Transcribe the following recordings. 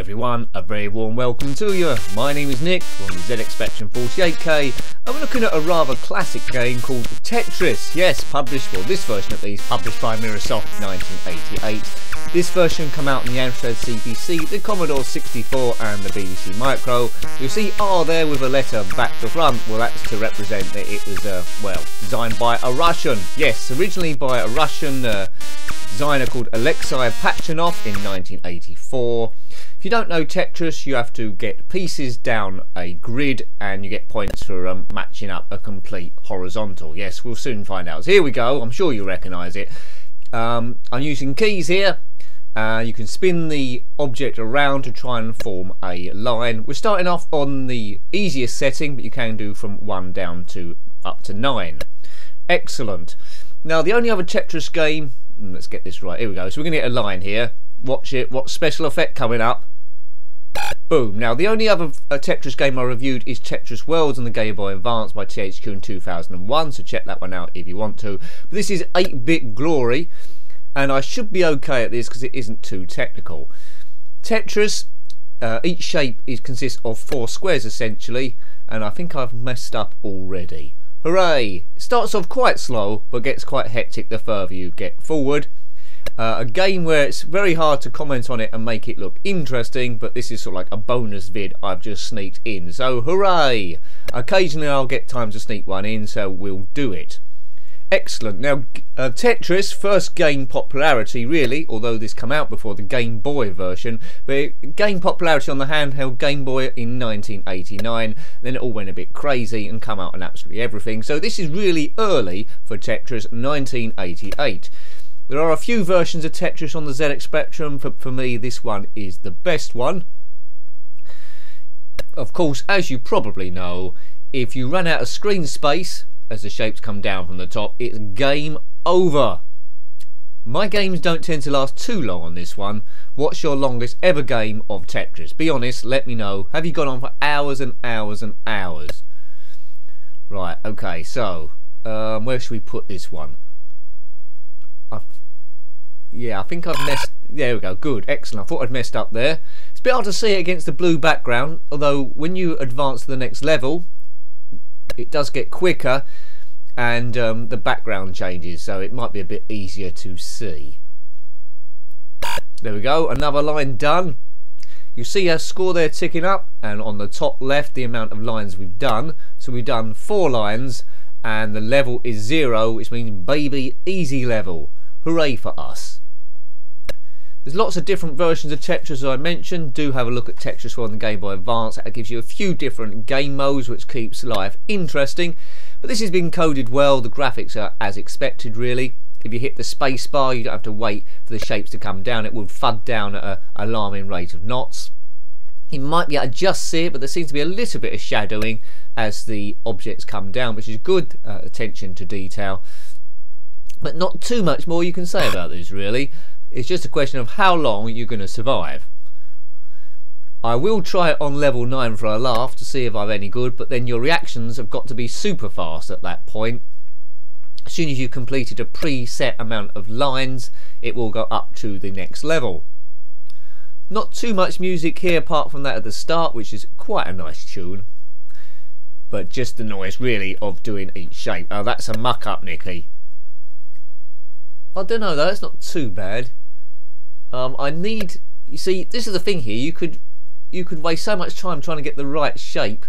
everyone, a very warm welcome to you. My name is Nick from the ZX Spectrum 48K and we're looking at a rather classic game called Tetris. Yes, published, well this version at least, published by Microsoft 1988. This version come out in the Amstrad CPC, the Commodore 64 and the BBC Micro. You see R there with a letter back to front, well that's to represent that it was, designed by a Russian. Yes, originally by a Russian designer called Alexei Pachinov in 1984. If you don't know Tetris, you have to get pieces down a grid and you get points for matching up a complete horizontal. Yes, we'll soon find out. So here we go, I'm sure you recognise it. I'm using keys here. You can spin the object around to try and form a line. We're starting off on the easiest setting, but you can do from 1 down to up to 9. Excellent. Now the only other Tetris game, let's get this right, here we go, so we're going to get a line here, watch it, what special effect coming up, boom. Now the only other Tetris game I reviewed is Tetris Worlds on the Game Boy Advance by THQ in 2001, so check that one out if you want to. But this is 8-bit glory, and I should be okay at this because it isn't too technical. Tetris, each shape consists of 4 squares essentially, and I think I've messed up already. Hooray! It starts off quite slow but gets quite hectic the further you get forward. A game where it's very hard to comment on it and make it look interesting, but this is sort of like a bonus vid I've just sneaked in, so hooray! Occasionally I'll get time to sneak one in, so we'll do it. Excellent. Now Tetris first gained popularity really, although this came out before the Game Boy version, but it gained popularity on the handheld Game Boy in 1989, then it all went a bit crazy and come out on absolutely everything, so this is really early for Tetris, 1988. There are a few versions of Tetris on the ZX Spectrum. For me this one is the best one. Of course, as you probably know, if you run out of screen space as the shapes come down from the top, it's game over. My games don't tend to last too long on this one. What's your longest ever game of Tetris? Be honest, let me know. Have you gone on for hours and hours and hours? Right, okay, so where should we put this one? Yeah, I think I've messed. There we go, good, excellent. I thought I'd messed up there. It's a bit hard to see it against the blue background, although when you advance to the next level it does get quicker and the background changes, so it might be a bit easier to see. There we go, another line done. You see our score there ticking up, and on the top left the amount of lines we've done. So we've done 4 lines and the level is 0, which means baby easy level. Hooray for us. There's lots of different versions of Tetris as I mentioned. Do have a look at Tetris World on the Game Boy Advance. That gives you a few different game modes which keeps life interesting. But this has been coded well. The graphics are as expected really. If you hit the space bar you don't have to wait for the shapes to come down. It will FUD down at an alarming rate of knots. You might be able to just see it, but there seems to be a little bit of shadowing as the objects come down, which is good attention to detail. But not too much more you can say about this really. It's just a question of how long you're going to survive. I will try it on level 9 for a laugh to see if I'm any good, but then your reactions have got to be super fast at that point. As soon as you've completed a preset amount of lines, it will go up to the next level. Not too much music here apart from that at the start, which is quite a nice tune. But just the noise really of doing each shape. Oh, that's a muck up, Nicky. I don't know though, it's not too bad. You see, this is the thing here, you could waste so much time trying to get the right shape.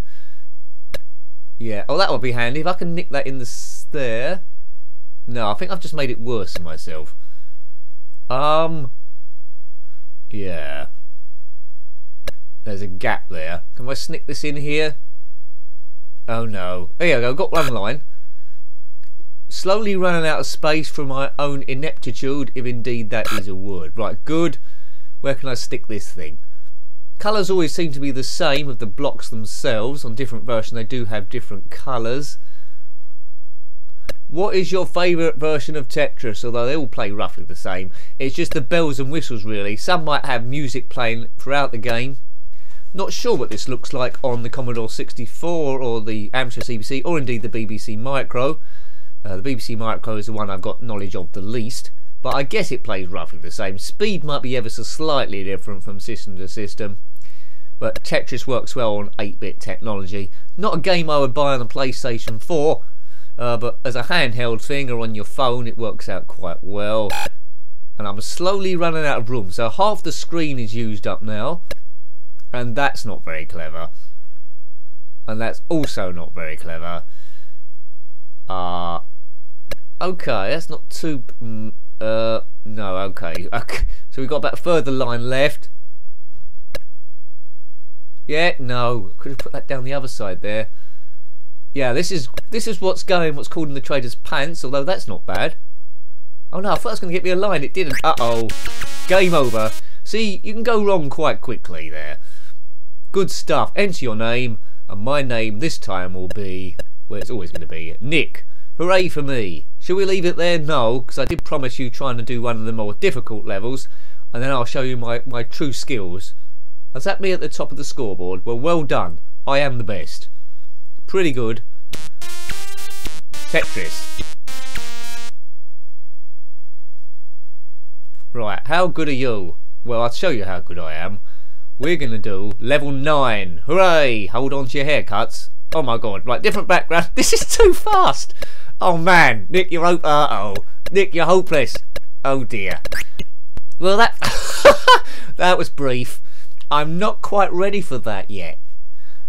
Yeah, oh that would be handy if I can nick that in the there. No, I think I've just made it worse for myself. Yeah. There's a gap there. Can I snick this in here? Oh no. There you go, got one line. Slowly running out of space from my own ineptitude, if indeed that is a word. Right, good. Where can I stick this thing? Colours always seem to be the same of the blocks themselves. On different versions they do have different colours. What is your favourite version of Tetris? Although they all play roughly the same. It's just the bells and whistles really. Some might have music playing throughout the game. Not sure what this looks like on the Commodore 64 or the Amstrad CPC or indeed the BBC Micro. The BBC Micro is the one I've got knowledge of the least. but I guess it plays roughly the same. Speed might be ever so slightly different from system to system, but Tetris works well on 8-bit technology. Not a game I would buy on the PlayStation 4, but as a handheld thing or on your phone it works out quite well. And I'm slowly running out of room, so half the screen is used up now, and that's not very clever. And that's also not very clever. Okay, that's not too... no, okay. So we've got about a further line left. Yeah, no. Could have put that down the other side there. Yeah, this is what's called in the trader's pants, although that's not bad. Oh no, I thought it was going to get me a line. It didn't. Uh-oh. Game over. See, you can go wrong quite quickly there. Good stuff. Enter your name, and my name this time will be... well, it's always going to be Nick. Hooray for me. Shall we leave it there? No, because I did promise you trying to do one of the more difficult levels, and then I'll show you my true skills. Is that me at the top of the scoreboard? Well done. I am the best. Pretty good. Tetris. Right, how good are you? Well, I'll show you how good I am. We're going to do level 9. Hooray! Hold on to your haircuts. Oh my god, right, different background. This is too fast. Oh man, Nick, you're Nick, you're hopeless. Oh dear. Well, that that was brief. I'm not quite ready for that yet.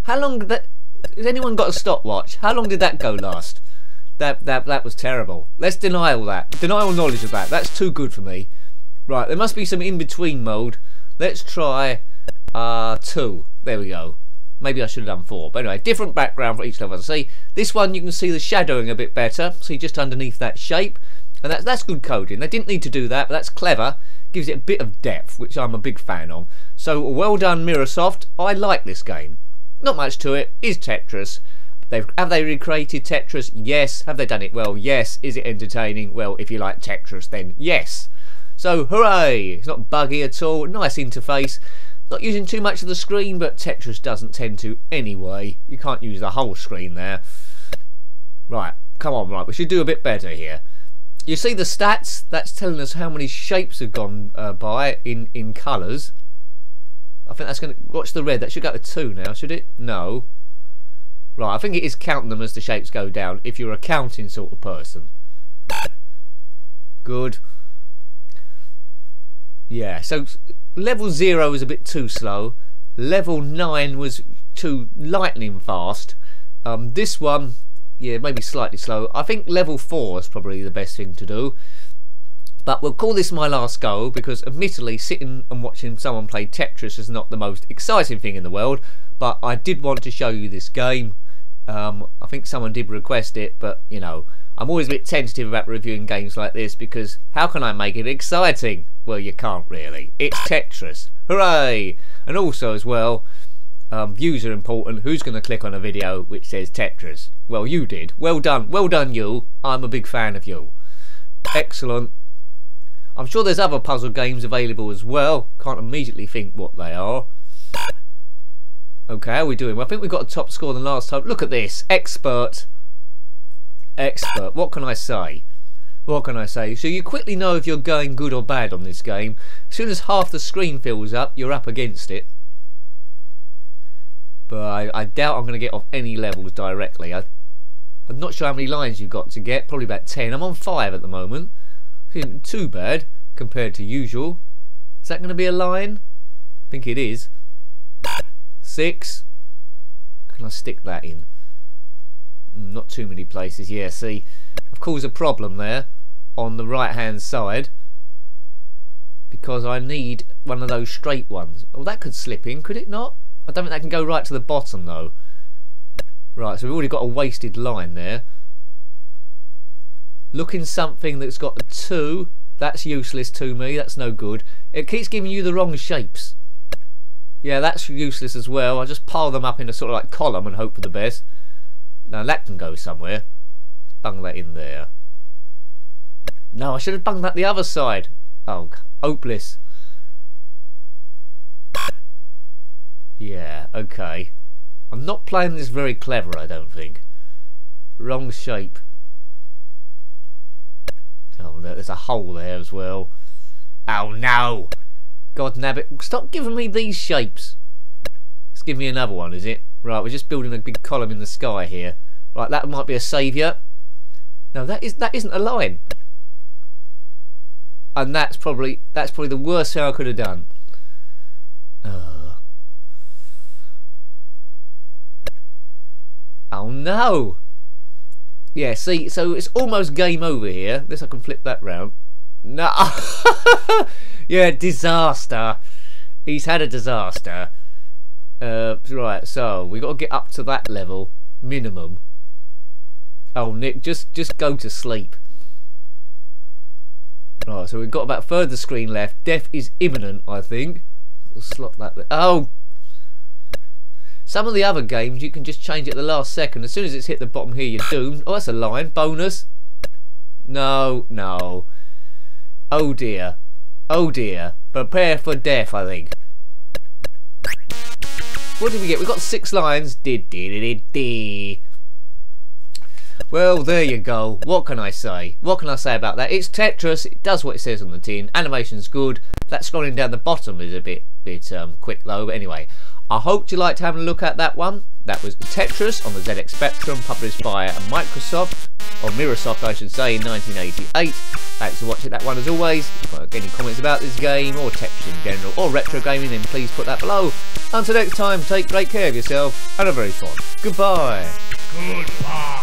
How long did that... has anyone got a stopwatch? How long did that go last? That was terrible. Let's deny all that. Deny all knowledge of that. That's too good for me. Right, there must be some in-between mode. Let's try 2. There we go. Maybe I should have done 4. But anyway, different background for each level. See, this one you can see the shadowing a bit better. See, just underneath that shape. And that's good coding. They didn't need to do that, but that's clever. Gives it a bit of depth, which I'm a big fan of. So, well done, Mirrorsoft. I like this game. Not much to it. Is Tetris. Have they recreated Tetris? Yes. Have they done it well? Yes. Is it entertaining? Well, if you like Tetris, then yes. So, hooray! It's not buggy at all. Nice interface. Not using too much of the screen, but Tetris doesn't tend to anyway. You can't use the whole screen there. Right, come on, right. We should do a bit better here. You see the stats? That's telling us how many shapes have gone by in colours. I think that's going to... watch the red. That should go to 2 now, should it? No. Right, I think it is counting them as the shapes go down, if you're a counting sort of person. Good. Yeah, so level 0 was a bit too slow. Level 9 was too lightning fast. This one, yeah, maybe slightly slow. I think level 4 is probably the best thing to do. But we'll call this my last go, because admittedly sitting and watching someone play Tetris is not the most exciting thing in the world. But I did want to show you this game. I think someone did request it, but you know, I'm always a bit tentative about reviewing games like this, because how can I make it exciting? Well, you can't really. It's Tetris. Hooray! And also as well, views are important. Who's going to click on a video which says Tetris? Well, you did. Well done. Well done, you. I'm a big fan of you. Excellent. I'm sure there's other puzzle games available as well. Can't immediately think what they are. Okay, how are we doing? Well, I think we've got a top score than last time. Look at this. Expert. Expert. What can I say? What can I say? So you quickly know if you're going good or bad on this game. As soon as half the screen fills up, you're up against it. But I doubt I'm going to get off any levels directly. I'm not sure how many lines you've got to get. Probably about 10. I'm on 5 at the moment. Which isn't too bad compared to usual. Is that going to be a line? I think it is. 6. How can I stick that in? Not too many places. Yeah, see, I've caused a problem there on the right hand side, because I need one of those straight ones. Oh, that could slip in, could it not? I don't think that can go right to the bottom though. Right, so we've already got a wasted line there. Looking something that's got a 2, that's useless to me. That's no good. It keeps giving you the wrong shapes. Yeah, that's useless as well. I just pile them up in a sort of like column and hope for the best. Now that can go somewhere. Let's bung that in there. No, I should have bunged that the other side. Oh, hopeless. Yeah, okay. I'm not playing this very clever, I don't think. Wrong shape. Oh, there's a hole there as well. Oh no! God nabbit, stop giving me these shapes. Let's give me another one, is it? Right, we're just building a big column in the sky here. Right, that might be a saviour. No, that isn't a line. And that's probably the worst thing I could have done. Oh no! Yeah, see, so it's almost game over here. Unless I can flip that round. No! Yeah, disaster. He's had a disaster. Right, so we got to get up to that level minimum. Oh, Nick, just go to sleep. Right, so we've got about a third of the screen left. Death is imminent, I think. I'll slot that there. Oh! Some of the other games you can just change it at the last second. As soon as it's hit the bottom here, you're doomed. Oh, that's a line. Bonus. No, no. Oh dear. Oh dear. Prepare for death, I think. What did we get? We got 6 lines. Well, there you go. What can I say? What can I say about that? It's Tetris. It does what it says on the tin. Animation's good. That scrolling down the bottom is a bit quick though. But anyway, I hope you liked having a look at that one. That was Tetris on the ZX Spectrum, published by Microsoft, or Microsoft I should say, in 1988. Thanks for watching that one as always. If you've got any comments about this game, or Tetris in general, or retro gaming, then please put that below. Until next time, take great care of yourself, and have a very fun. Goodbye. Goodbye.